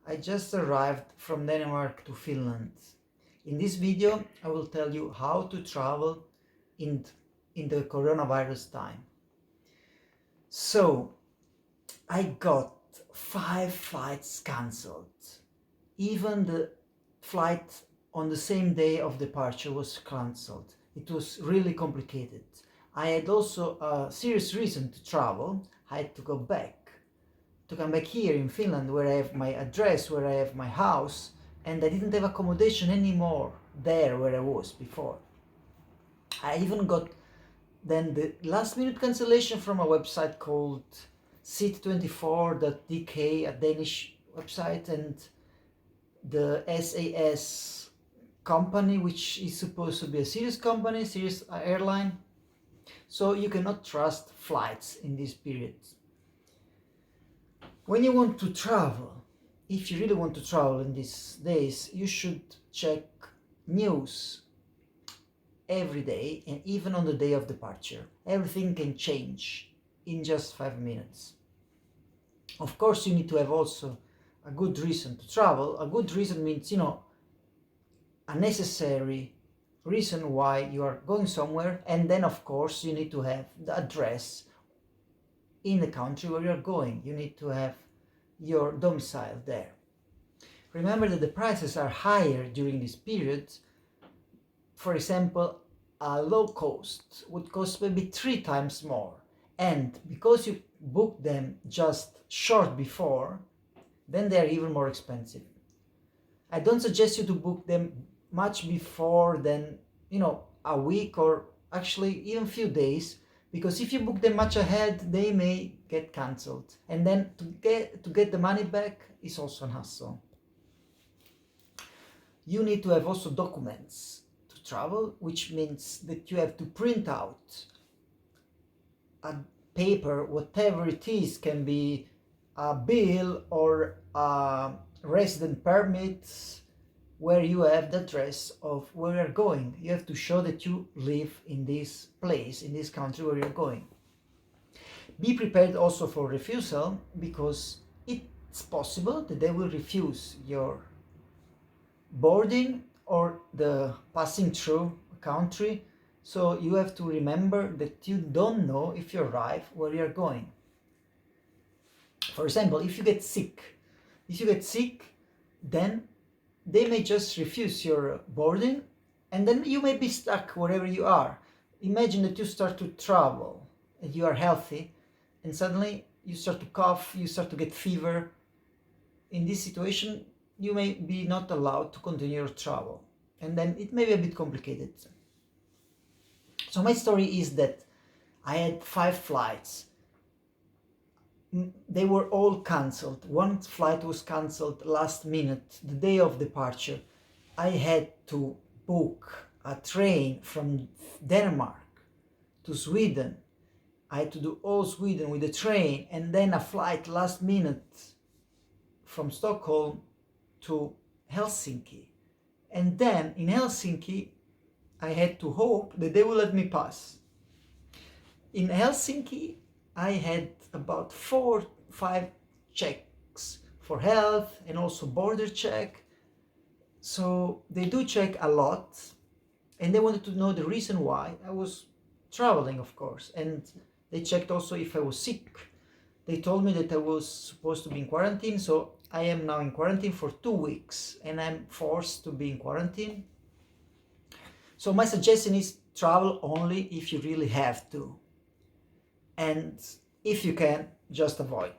I just arrived from Denmark to Finland. In this video, I will tell you how to travel in the coronavirus time. So, I got 5 flights cancelled. Even the flight on the same day of departure was cancelled. It was really complicated. I had also a serious reason to travel. I had to come back here in Finland, where I have my address, where I have my house, and I didn't have accommodation anymore there where I was before. I even got then the last minute cancellation from a website called sit24.dk, a Danish website, and the SAS company, which is supposed to be a serious company, serious airline. So you cannot trust flights in this period. When you want to travel, if you really want to travel in these days, you should check news every day, and even on the day of departure. Everything can change in just 5 minutes. Of course, you need to have also a good reason to travel. A good reason means, a necessary reason why you are going somewhere, and then of course you need to have the address in the country where you're going. You need to have your domicile there. Remember that the prices are higher during this period. For example, a low cost would cost maybe 3 times more, and because you book them just short before, then they are even more expensive. I don't suggest you to book them much before than, a week or actually even few days, because if you book them much ahead, they may get cancelled, and then to get the money back is also an hassle. You need to have also documents to travel, which means that you have to print out a paper, whatever it is, can be a bill or a resident permit, where you have the address of where you're going. You have to show that you live in this place, in this country where you're going. Be prepared also for refusal, because it's possible that they will refuse your boarding or the passing through a country. So you have to remember that you don't know if you arrive where you're going. For example, if you get sick, then they may just refuse your boarding, and then you may be stuck wherever you are. Imagine that you start to travel and you are healthy, and suddenly you start to cough, you start to get fever. In this situation, you may be not allowed to continue your travel, and then it may be a bit complicated. So my story is that I had 5 flights. They were all cancelled. One flight was cancelled last minute, the day of departure. I had to book a train from Denmark to Sweden. I had to do all Sweden with the train, and then a flight last minute from Stockholm to Helsinki. And then in Helsinki, I had to hope that they will let me pass. In Helsinki, I had about 4-5 checks for health and also border check. So they do check a lot, and they wanted to know the reason why I was traveling, of course. And they checked also if I was sick. They told me that I was supposed to be in quarantine, so I am now in quarantine for 2 weeks, and I'm forced to be in quarantine. So my suggestion is travel only if you really have to. And if you can, just avoid.